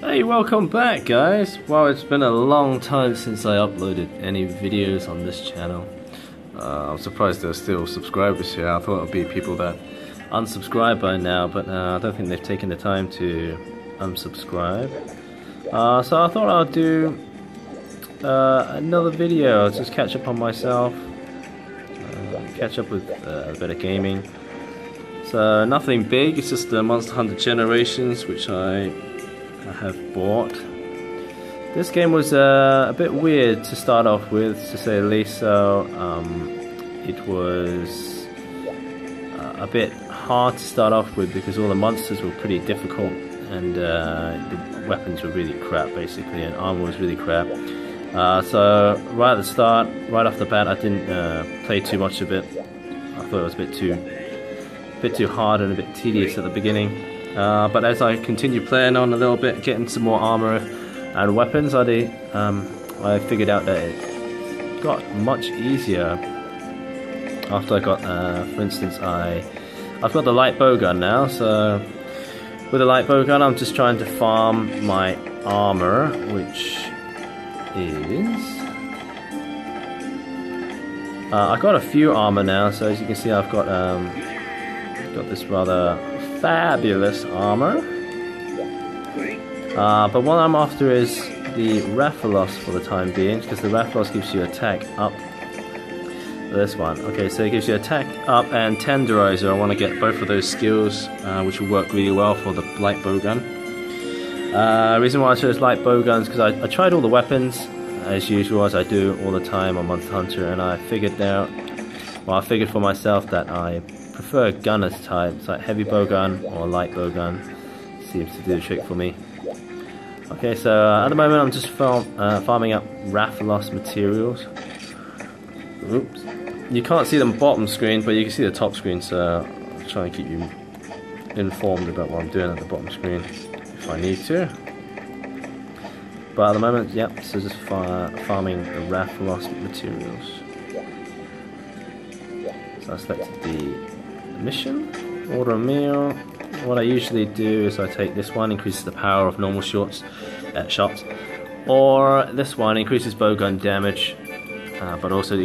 Hey, welcome back guys! Well, it's been a long time since I uploaded any videos on this channel. I'm surprised there's still subscribers here. I thought it would be people that unsubscribe by now, but I don't think they've taken the time to unsubscribe. So I thought I'll do another video. I'll just catch up on myself, catch up with a bit of gaming. So nothing big, it's just the Monster Hunter Generations, which I have bought. This game was a bit weird to start off with, to say the least. So it was a bit hard to start off with because all the monsters were pretty difficult, and the weapons were really crap basically, and armor was really crap. So right at the start, right off the bat, I didn't play too much of it. I thought it was a bit too hard and a bit tedious at the beginning. But as I continued playing on a little bit, getting some more armor and weapons, I figured out that it got much easier after I got, for instance, I've got the light bow gun now. So with the light bow gun, I'm just trying to farm my armor, which is I got a few armor now. So as you can see, I've got this rather fabulous armor, but what I'm after is the Rathalos for the time being, because the Rathalos gives you attack up. This one, okay, so it gives you attack up and tenderizer. I want to get both of those skills, which will work really well for the light bow gun. Reason why I chose light bow guns because I tried all the weapons as usual, as I do all the time on Monster Hunter, and I figured for myself that I prefer gunner's types, like heavy bowgun or light bowgun. Seems to do the trick for me. Okay, so at the moment I'm just farming up Rathalos materials. Oops. You can't see the bottom screen, but you can see the top screen, so I'll try and keep you informed about what I'm doing at the bottom screen if I need to. But at the moment, yep, so just farming the Rathalos materials. So I selected the mission, order a meal. What I usually do is I take this one, increases the power of normal shots, or this one increases bowgun damage, but also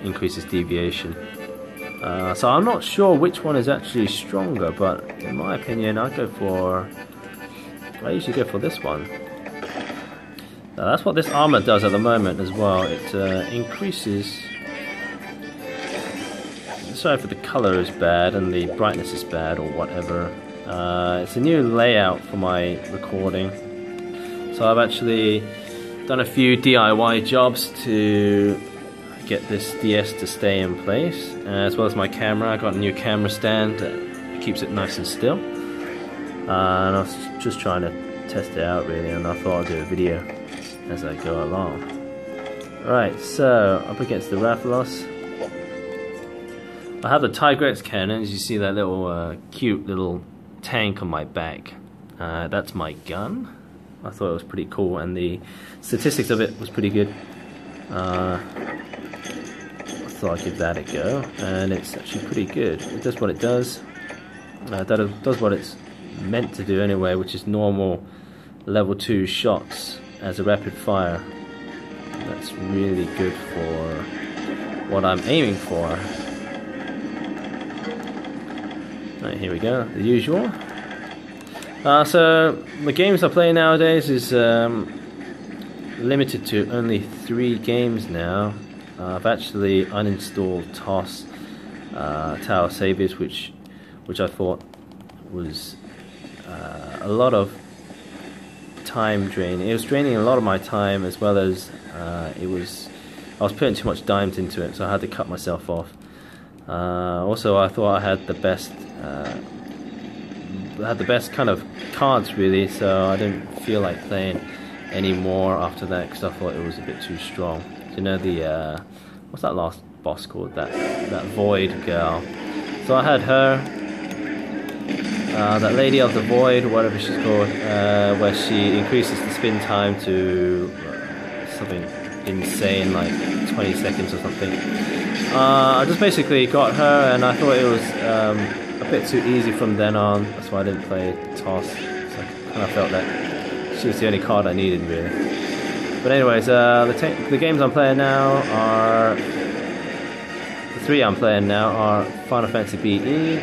increases deviation. So I'm not sure which one is actually stronger, but in my opinion, I usually go for this one. That's what this armor does at the moment as well. It increases. Sorry if the color is bad and the brightness is bad or whatever. It's a new layout for my recording. So I've actually done a few DIY jobs to get this DS to stay in place, as well as my camera. I got a new camera stand that keeps it nice and still. And I was just trying to test it out really, and I thought I'd do a video as I go along. Right, so up against the Rathalos. I have the Tigrex cannon, as you see that little cute little tank on my back. That's my gun. I thought it was pretty cool, and the statistics of it was pretty good. I thought I'd give that a go, and it's actually pretty good. It does what it does. That does what it's meant to do anyway, which is normal level 2 shots as a rapid fire. That's really good for what I'm aiming for. Right, here we go, the usual. So the games I play nowadays is limited to only 3 games now. I've actually uninstalled TOS, Tower Saviors, which I thought was a lot of time draining. It was draining a lot of my time, as well as I was putting too much dimes into it, so I had to cut myself off. Also, I thought I had the best kind of cards really, so I didn't feel like playing anymore after that because I thought it was a bit too strong. You know the what's that last boss called? That Void girl. So I had her, that Lady of the Void, whatever she's called, where she increases the spin time to something insane like 20 seconds or something. I just basically got her, and I thought it was a bit too easy from then on. That's why I didn't play TOS. So I kind of felt that She was the only card I needed, really. But anyways, the games I'm playing now are... The 3 I'm playing now are Final Fantasy BE,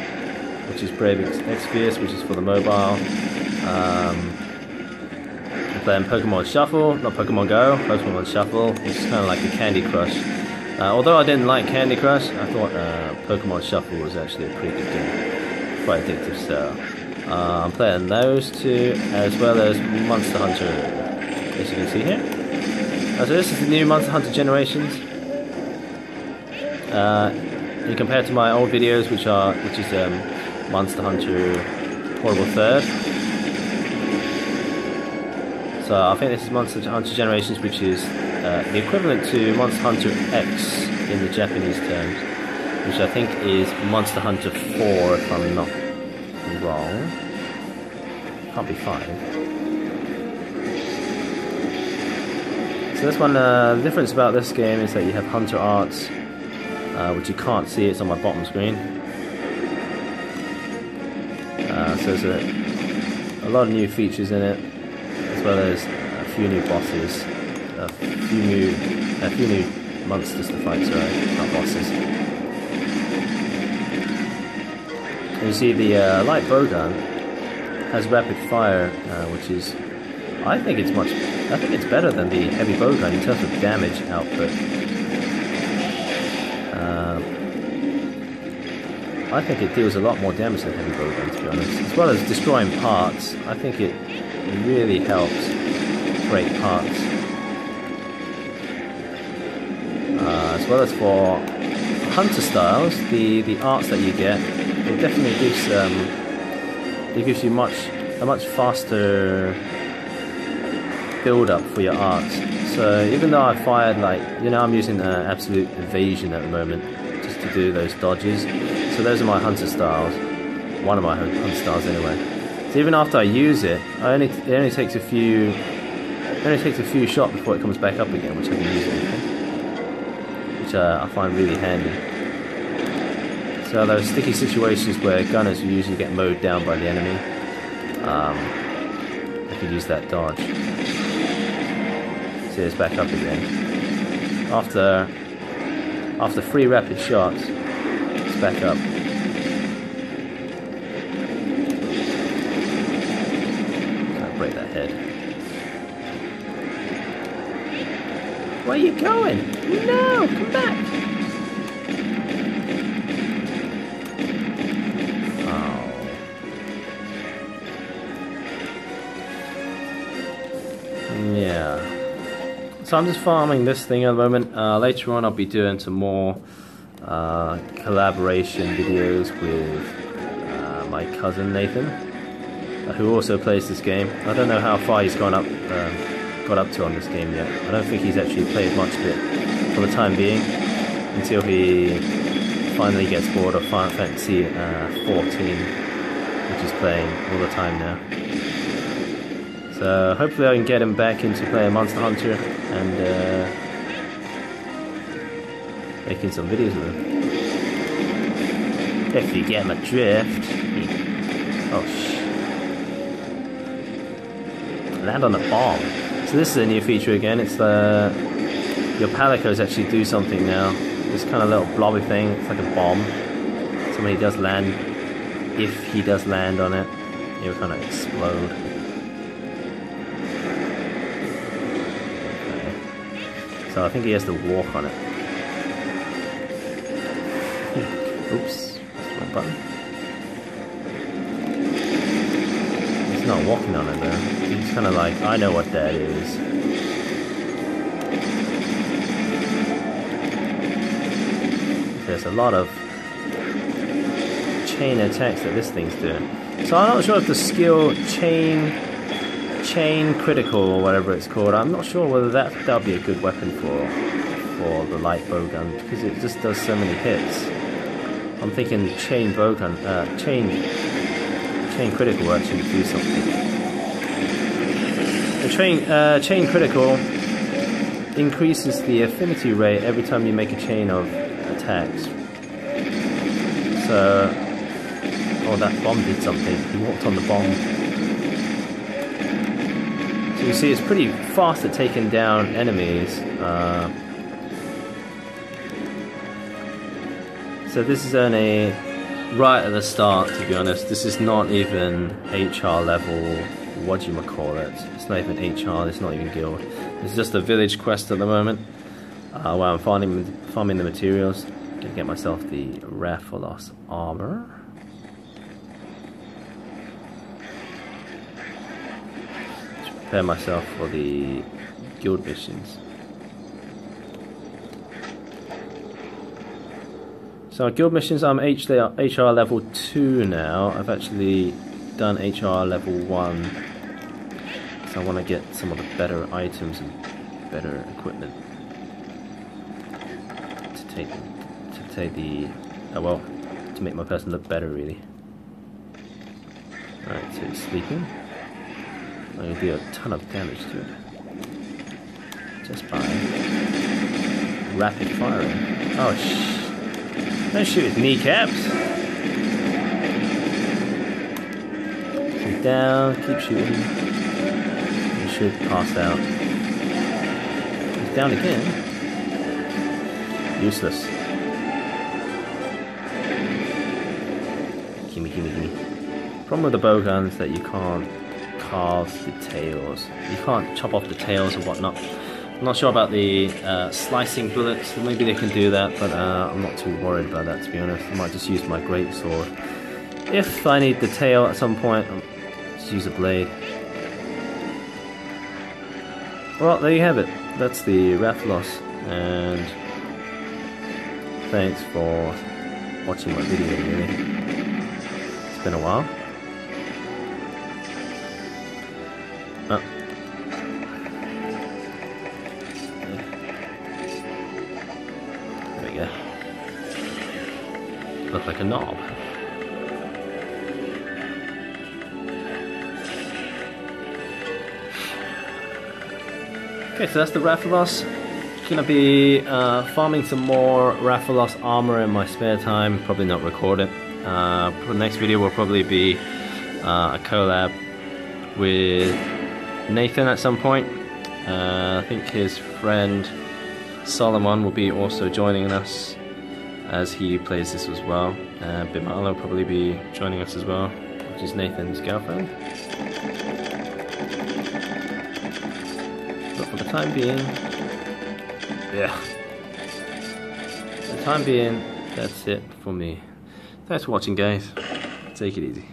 which is Brave Exvius, which is for the mobile. I'm playing Pokemon Shuffle, not Pokemon Go, Pokemon Shuffle, which is kind of like a Candy Crush. Although I didn't like Candy Crush, I thought Pokemon Shuffle was actually a pretty good game. Quite addictive, so I'm playing those 2, as well as Monster Hunter, as you can see here. So this is the new Monster Hunter Generations. In compared to my old videos, which is Monster Hunter Horrible Third. So I think this is Monster Hunter Generations, which is the equivalent to Monster Hunter X in the Japanese terms, which I think is Monster Hunter 4 if I'm not wrong. Can't be 5. So this one, the difference about this game is that you have Hunter Arts, which you can't see, it's on my bottom screen. So there's a lot of new features in it, as well as a few new bosses, a few new monsters to fight, sorry, not bosses. And you see the light bowgun has rapid fire, which is, I think it's better than the heavy bowgun in terms of damage output. I think it deals a lot more damage than heavy bowgun, to be honest. As well as destroying parts, I think it really helps break parts. As well as for hunter styles, the arts that you get, it definitely gives you a much faster build up for your arts. So even though I fired, like, you know, I'm using absolute evasion at the moment just to do those dodges. So those are my hunter styles, one of my hunter styles anyway. So even after I use it, it only takes a few shots before it comes back up again, which I can use it again, which I find really handy. So those sticky situations where gunners usually get mowed down by the enemy, I could use that dodge. See, it's back up again. After 3 rapid shots, it's back up. Break that head. Where are you going? No, come back! Oh. Yeah. So I'm just farming this thing at the moment. Later on I'll be doing some more collaboration videos with my cousin Nathan, who also plays this game. I don't know how far he's got up to on this game yet. I don't think he's actually played much of it for the time being, until he finally gets bored of Final Fantasy 14, which he's playing all the time now. So hopefully I can get him back into playing Monster Hunter and making some videos with him. If you get my drift. Oh shit. Land on the bomb. So this is a new feature again. It's your palicos actually do something now. This kind of little blobby thing. It's like a bomb. So when he does land, if he does land on it, it will kind of explode. Okay. So I think he has to walk on it. Oops, that's the wrong button. He's not walking on it though. He's kind of like, I know what that is. There's a lot of chain attacks that this thing's doing. So I'm not sure if the skill chain critical or whatever it's called, I'm not sure whether that'll be a good weapon for the light bowgun, because it just does so many hits. I'm thinking chain bowgun, chain critical will actually do something. The chain critical increases the affinity rate every time you make a chain of attacks. So, oh, that bomb did something. He walked on the bomb. You see, it's pretty fast at taking down enemies. So this is only right at the start, to be honest. This is not even HR level, what do you call it? It's not even HR, it's not even guild. It's just a village quest at the moment, where I'm farming the materials. Gonna get myself the Rathalos armor. To prepare myself for the guild missions. So guild missions, I'm HR level 2 now. I've actually done HR level 1. So I want to get some of the better items and better equipment to make my person look better, really. Alright, so it's sleeping. I'm going to do a ton of damage to it just by rapid firing. Oh don't shoot his kneecaps. Keep down, keep shooting. He should pass out. He's down again. Useless. Gimme. Problem with the bowguns that you can't carve the tails. You can't chop off the tails or whatnot. I'm not sure about the slicing bullets. Maybe they can do that, but I'm not too worried about that, to be honest. I might just use my greatsword. If I need the tail at some point, I'll just use a blade. Well, there you have it. That's the Rathalos, and thanks for watching my video, really. It's been a while. Look like a knob. Okay, so that's the Rathalos. Gonna be farming some more Rathalos armor in my spare time. Probably not record it. The next video will probably be a collab with Nathan at some point. I think his friend Solomon will be also joining us as he plays this as well. Bimala will probably be joining us as well, which is Nathan's girlfriend. But for the time being, that's it for me. Thanks for watching, guys. Take it easy.